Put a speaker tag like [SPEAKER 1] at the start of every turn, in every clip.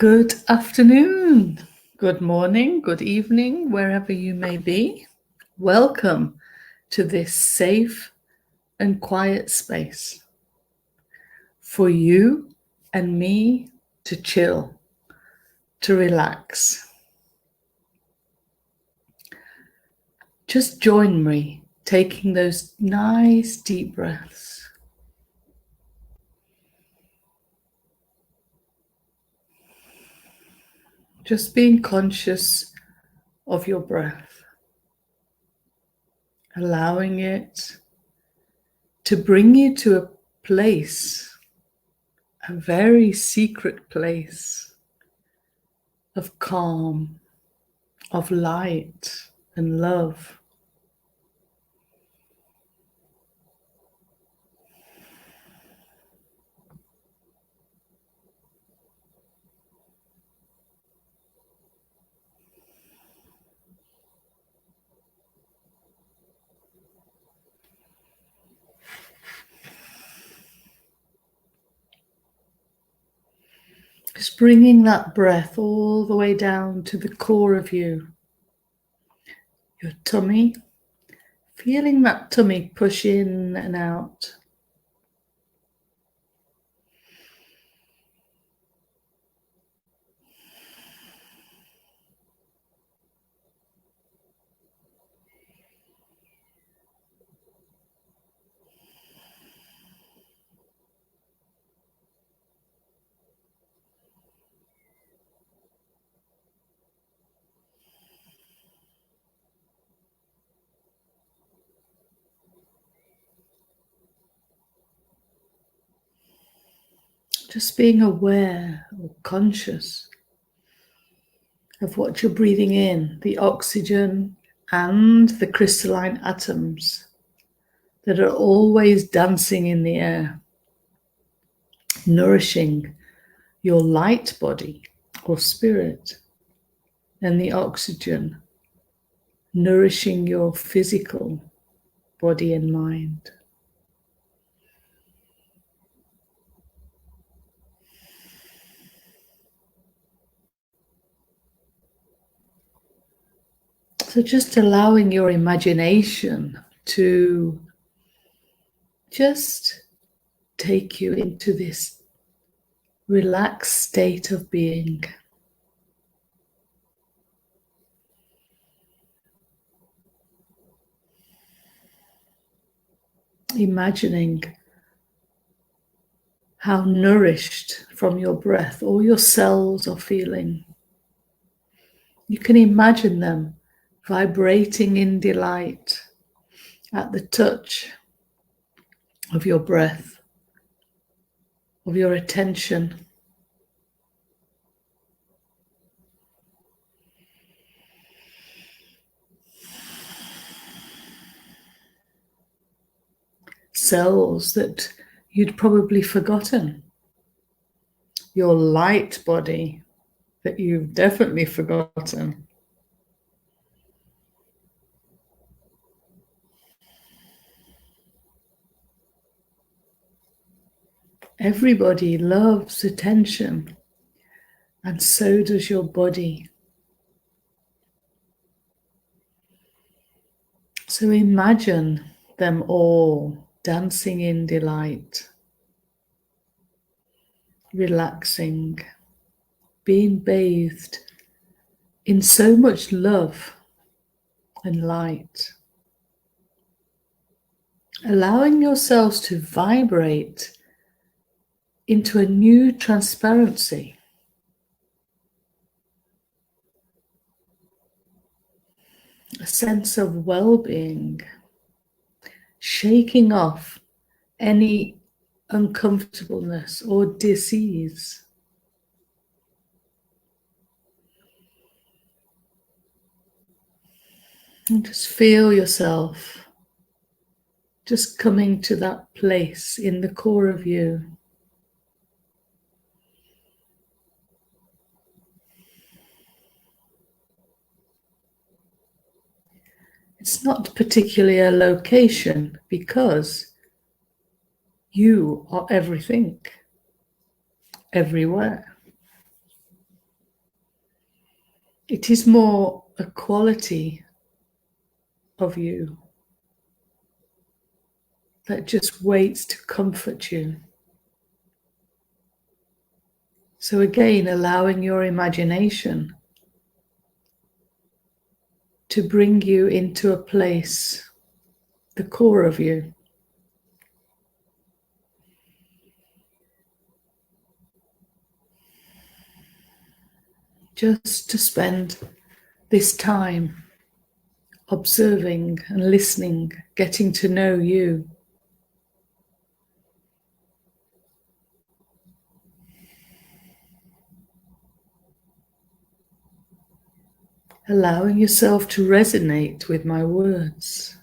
[SPEAKER 1] Good afternoon, good morning, good evening, wherever you may be. Welcome to this safe and quiet space for you and me to chill, to relax. Just join me taking those nice deep breaths. Just being conscious of your breath, allowing it to bring you to a place, a very secret place of calm, of light and love. Just bringing that breath all the way down to the core of you, your tummy, feeling that tummy push in and out. Just being aware or conscious of what you're breathing in, the oxygen and the crystalline atoms that are always dancing in the air, nourishing your light body or spirit, and the oxygen nourishing your physical body and mind. So just allowing your imagination to just take you into this relaxed state of being. Imagining how nourished from your breath all your cells are feeling. You can imagine them vibrating in delight at the touch of your breath, of your attention. Cells that you'd probably forgotten. Your light body that you've definitely forgotten. Everybody loves attention, and so does your body. So imagine them all dancing in delight, relaxing, being bathed in so much love and light. Allowing yourselves to vibrate into a new transparency. A sense of well-being, shaking off any uncomfortableness or disease. And just feel yourself just coming to that place in the core of you. It's not particularly a location because you are everything, everywhere. It is more a quality of you that just waits to comfort you. So again, allowing your imagination to bring you into a place, the core of you. Just to spend this time observing and listening, getting to know you. Allowing yourself to resonate with my words.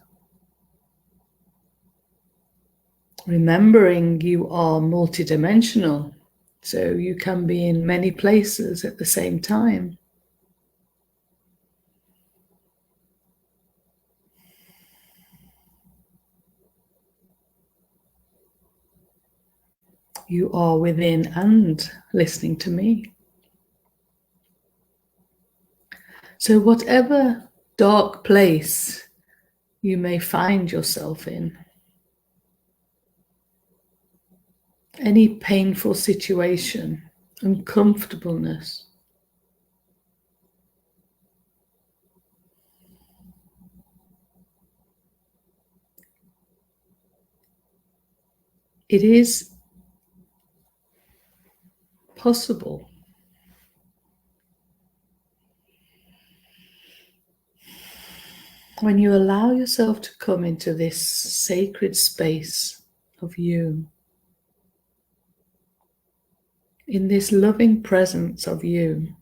[SPEAKER 1] Remembering you are multidimensional, so you can be in many places at the same time. You are within and listening to me. So whatever dark place you may find yourself in, any painful situation, uncomfortableness, it is possible when you allow yourself to come into this sacred space of you, in this loving presence of you,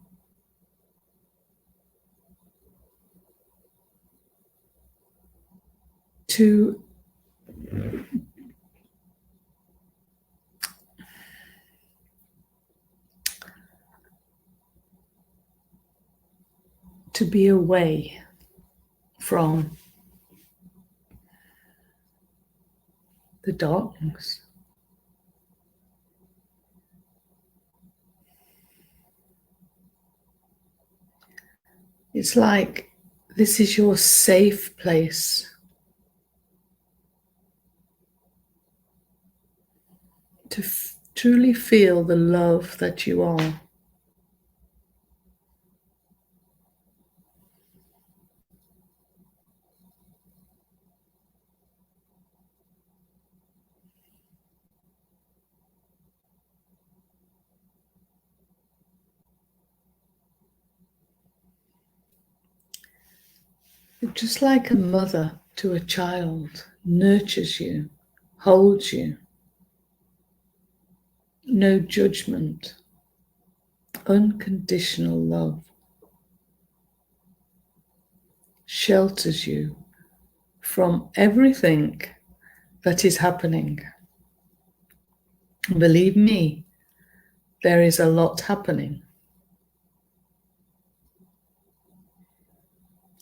[SPEAKER 1] to be away from the darkness. It's like this is your safe place to truly feel the love that you are. Just like a mother to a child nurtures you, holds you, no judgment, unconditional love, shelters you from everything that is happening. Believe me, there is a lot happening.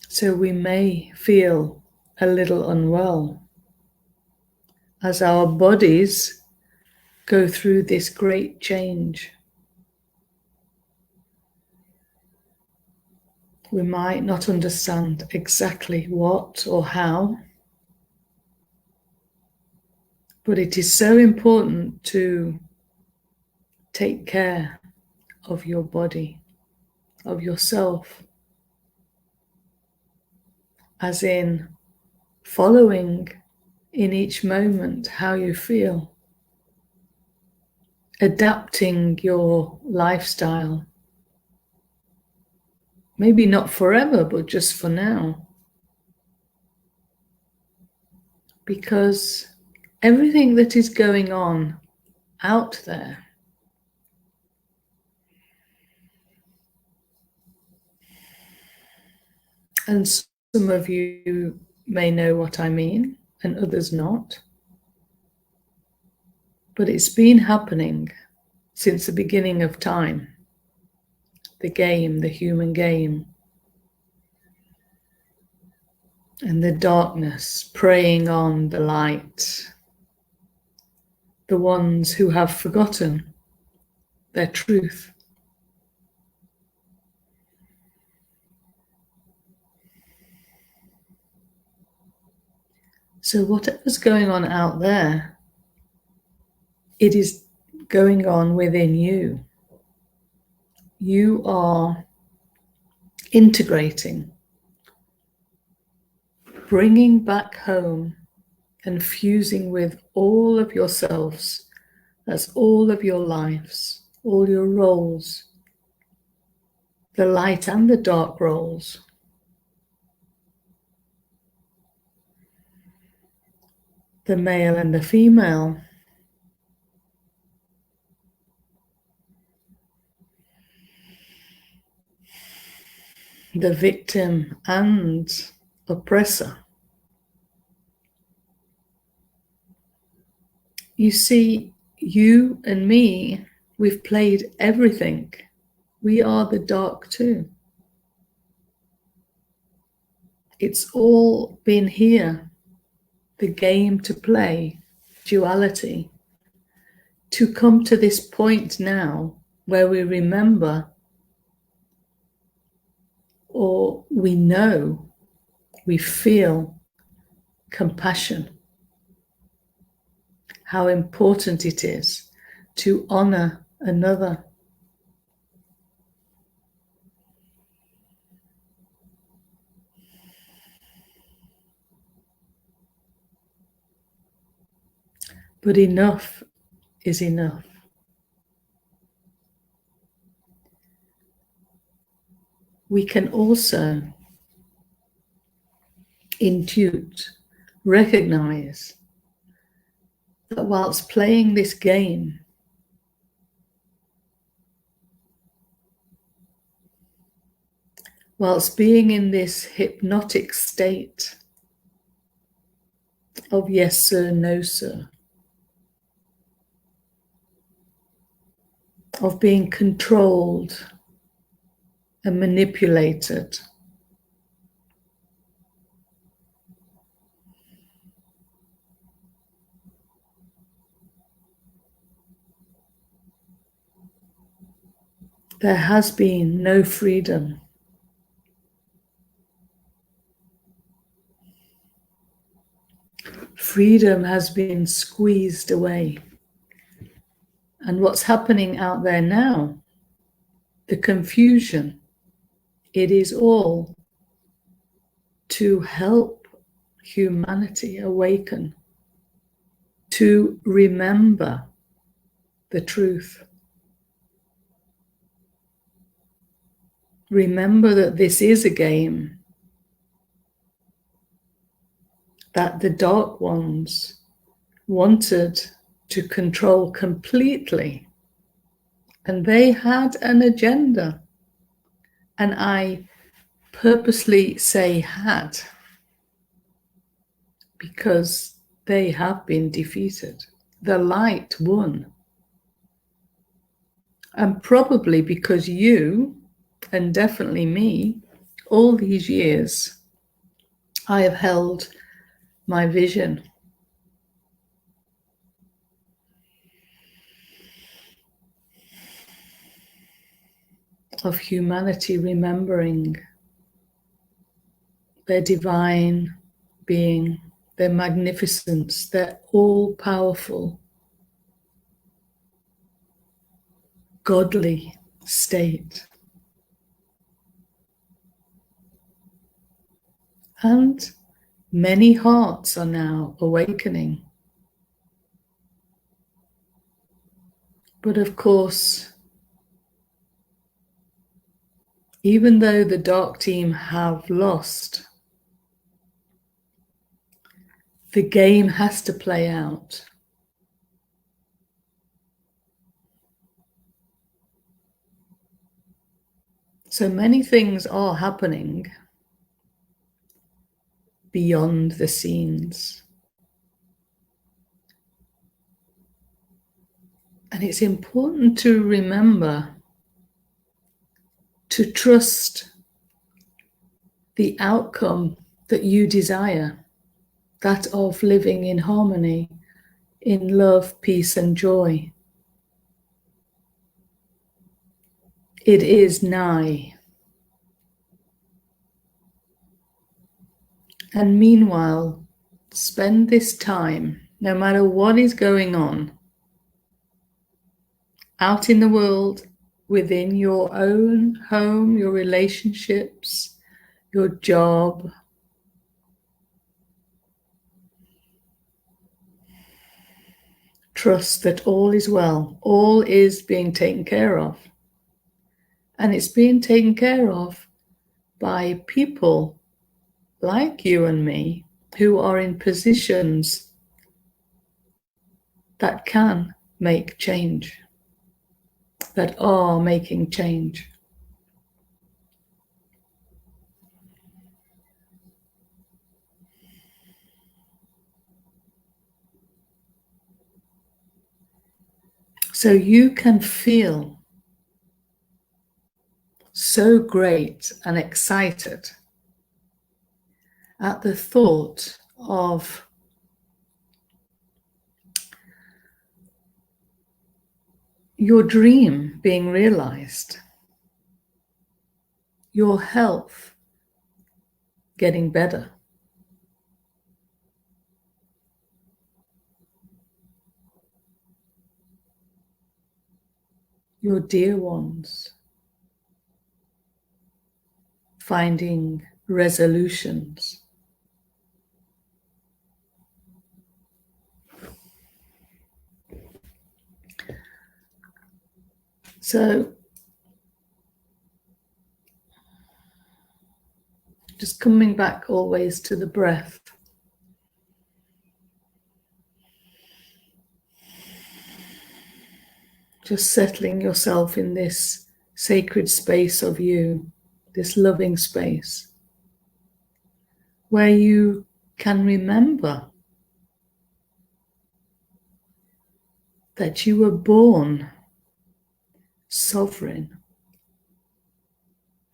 [SPEAKER 1] So we may feel a little unwell as our bodies go through this great change. We might not understand exactly what or how, but it is so important to take care of your body, of yourself, as in following in each moment how you feel, adapting your lifestyle, maybe not forever, but just for now. Because everything that is going on out there and some of you may know what I mean and others not, but it's been happening since the beginning of time. The game, the human game, and the darkness preying on the light, the ones who have forgotten their truth. So whatever's going on out there, it is going on within you. You are integrating, bringing back home and fusing with all of yourselves. That's all of your lives, all your roles, the light and the dark roles. The male and the female. The victim and oppressor. You see, you and me, we've played everything. We are the dark too. It's all been here, the game to play, duality, to come to this point now where we remember, or we know, we feel compassion. How important it is to honor another. But enough is enough. We can also intuit, recognize that whilst playing this game, whilst being in this hypnotic state of yes sir, no sir, of being controlled and manipulated, there has been no freedom. Freedom has been squeezed away. And what's happening out there now, the confusion, it is all to help humanity awaken, to remember the truth. Remember that this is a game, that the dark ones wanted to control completely, and they had an agenda. And I purposely say had, because they have been defeated. The light won. And probably because you, and definitely me, all these years, I have held my vision. Of humanity remembering their divine being, their magnificence, their all-powerful, godly state. And many hearts are now awakening. But of course, even though the dark team have lost, the game has to play out. So many things are happening beyond the scenes. And it's important to remember to trust the outcome that you desire, that of living in harmony, in love, peace, and joy. It is nigh. And meanwhile, spend this time, no matter what is going on, out in the world, within your own home, your relationships, your job. Trust that all is well, all is being taken care of. And it's being taken care of by people like you and me who are in positions that can make change, that are making change. So you can feel so great and excited at the thought of your dream being realized, your health getting better, your dear ones finding resolutions. So just coming back always to the breath. Just settling yourself in this sacred space of you, this loving space, where you can remember that you were born sovereign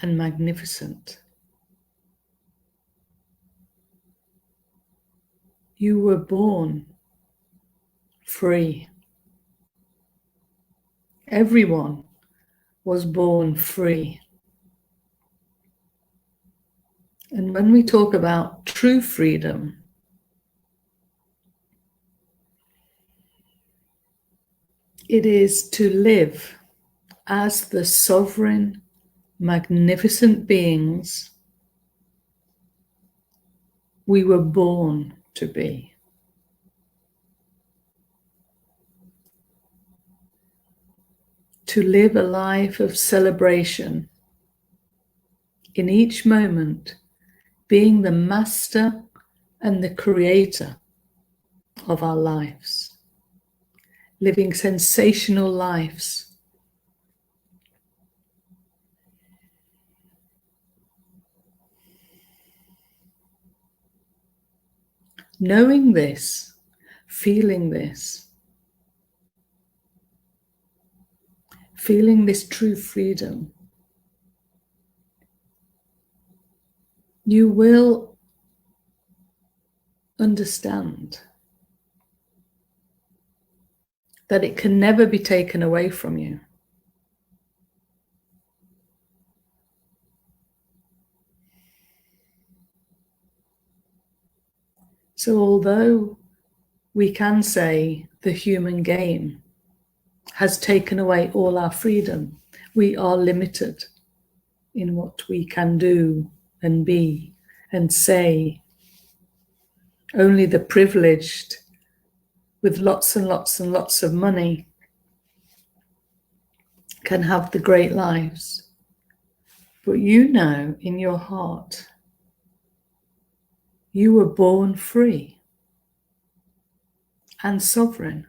[SPEAKER 1] and magnificent. You were born free. Everyone was born free. And when we talk about true freedom, it is to live as the sovereign, magnificent beings we were born to be. To live a life of celebration, in each moment being the master and the creator of our lives, living sensational lives. Knowing this, feeling this true freedom, you will understand that it can never be taken away from you. So although we can say the human game has taken away all our freedom, we are limited in what we can do and be and say. Only the privileged with lots and lots and lots of money can have the great lives. But you know in your heart, you were born free and sovereign.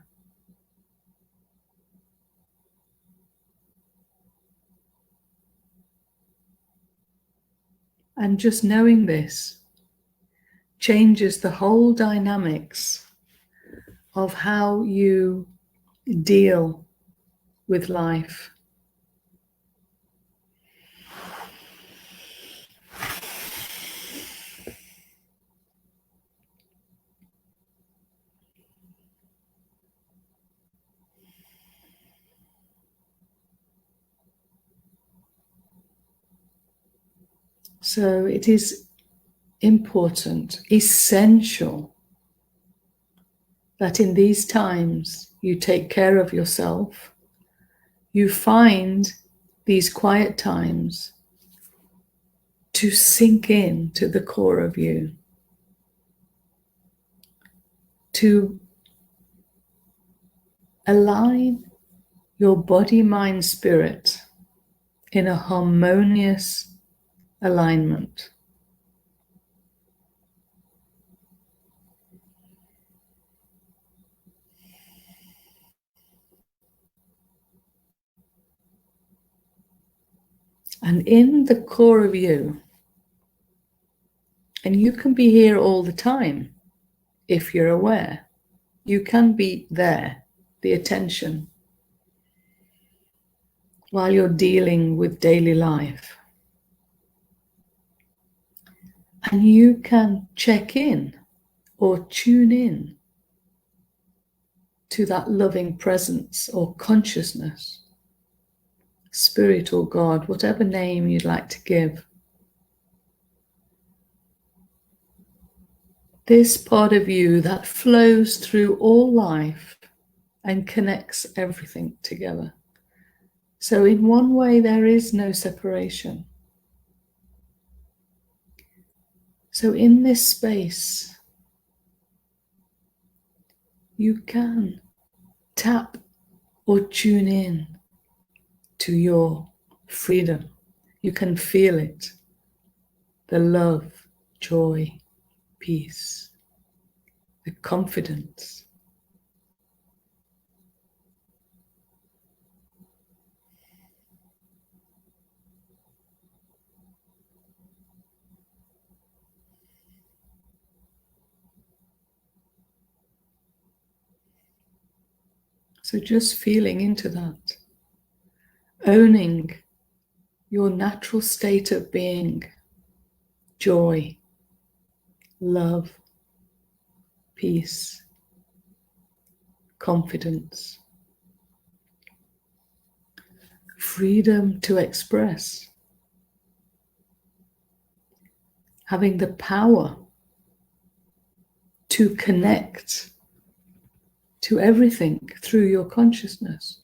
[SPEAKER 1] And just knowing this changes the whole dynamics of how you deal with life. So it is important, essential that in these times you take care of yourself. You find these quiet times to sink in to the core of you, to align your body, mind, spirit in a harmonious alignment. And in the core of you, and you can be here all the time if you're aware, you can be there, the attention, while you're dealing with daily life. And you can check in or tune in to that loving presence or consciousness, spirit or God, whatever name you'd like to give. This part of you that flows through all life and connects everything together. So in one way, there is no separation. So in this space, you can tap or tune in to your freedom. You can feel it, the love, joy, peace, the confidence. So just feeling into that, owning your natural state of being, joy, love, peace, confidence, freedom to express, having the power to connect to everything through your consciousness,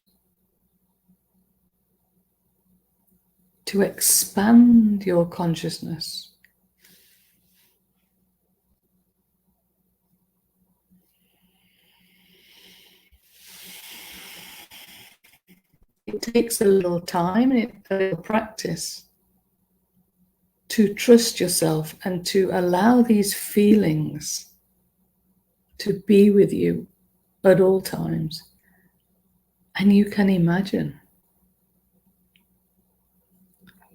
[SPEAKER 1] to expand your consciousness. It takes a little time and a little practice to trust yourself and to allow these feelings to be with you at all times. And you can imagine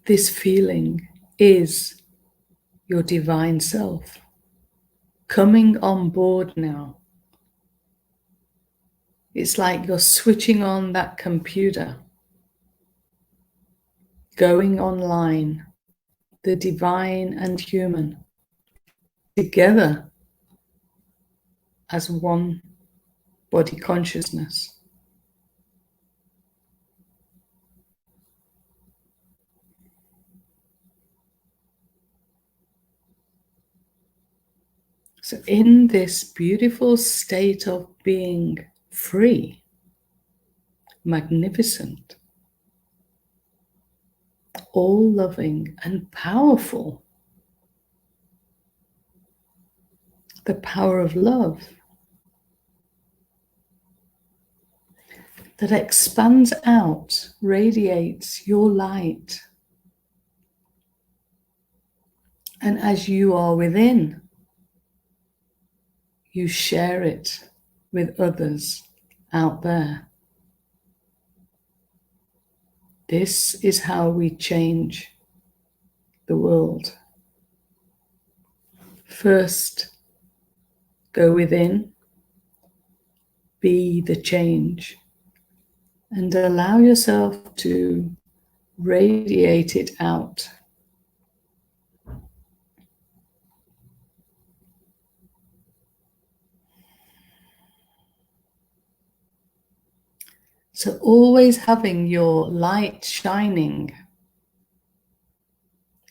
[SPEAKER 1] this feeling is your divine self coming on board now. It's like you're switching on that computer, going online, the divine and human together as one body consciousness. So in this beautiful state of being free, magnificent, all-loving and powerful, the power of love that expands out, radiates your light. And as you are within, you share it with others out there. This is how we change the world. First, go within, be the change, and allow yourself to radiate it out. So always having your light shining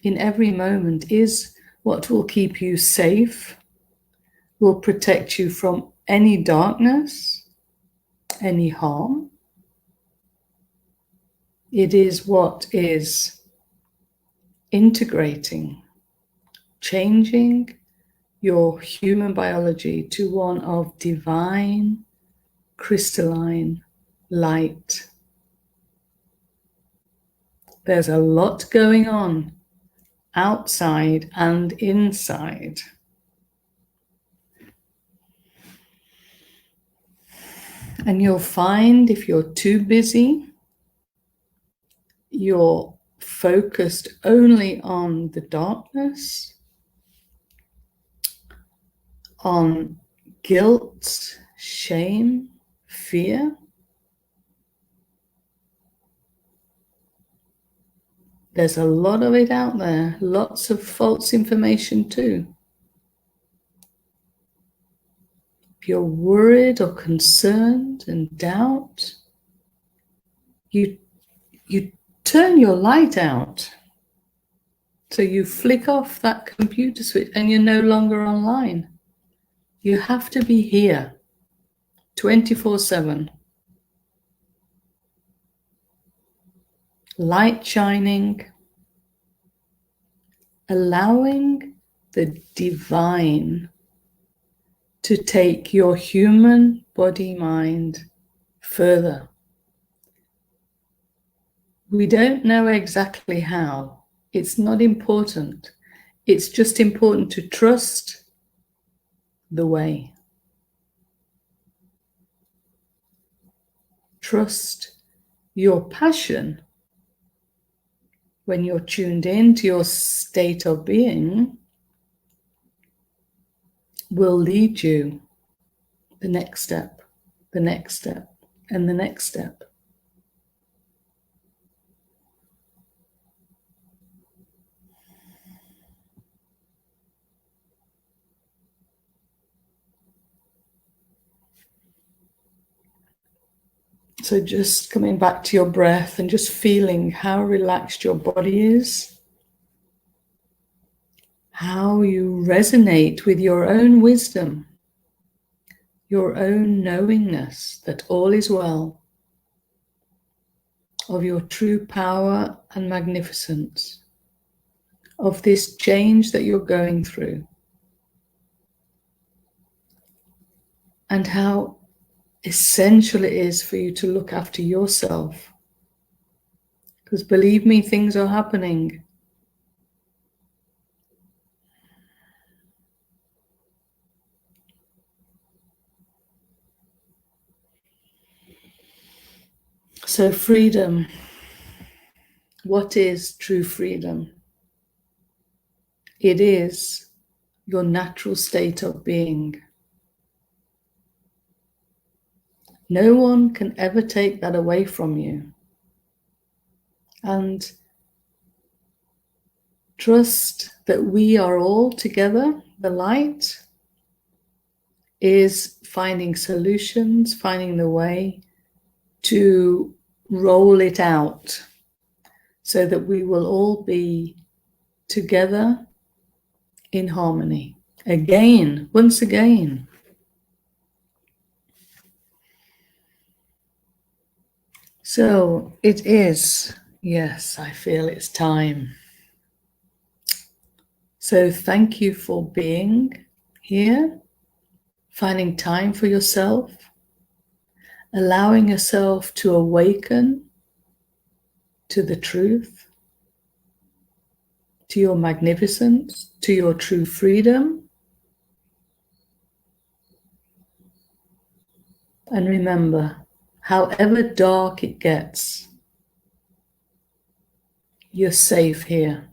[SPEAKER 1] in every moment is what will keep you safe, will protect you from any darkness, any harm. It is what is integrating, changing your human biology to one of divine, crystalline light. There's a lot going on outside and inside. And you'll find if you're too busy, you're focused only on the darkness, on guilt, shame, fear. There's a lot of it out there, lots of false information too. If you're worried or concerned and doubt, you turn your light out. So you flick off that computer switch and you're no longer online. You have to be here 24/7. Light shining, allowing the divine to take your human body mind further. We don't know exactly how. It's not important. It's just important to trust the way. Trust your passion. When you're tuned into your state of being, will lead you the next step, the next step, and the next step. So just coming back to your breath and just feeling how relaxed your body is, how you resonate with your own wisdom, your own knowingness that all is well, of your true power and magnificence, of this change that you're going through, and how essential it is for you to look after yourself. Because believe me, things are happening. So freedom. What is true freedom? It is your natural state of being. No one can ever take that away from you. And trust that we are all together. The light is finding solutions, finding the way to roll it out so that we will all be together in harmony. Again, once again. So it is, yes, I feel it's time. So thank you for being here, finding time for yourself, allowing yourself to awaken to the truth, to your magnificence, to your true freedom. And remember, however dark it gets, you're safe here.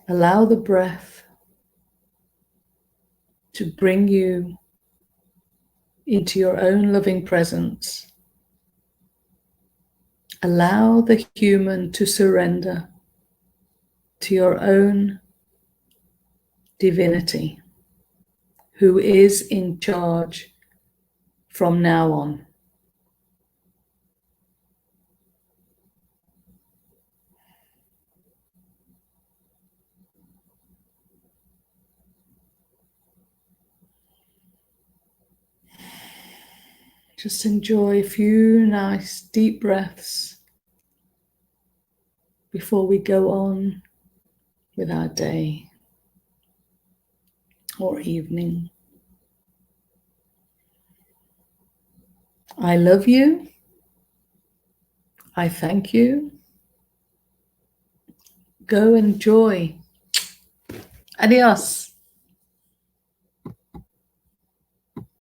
[SPEAKER 1] Allow the breath to bring you into your own loving presence. Allow the human to surrender to your own divinity, who is in charge from now on. Just enjoy a few nice deep breaths before we go on with our day or evening. I love you. I thank you. Go enjoy. Adios.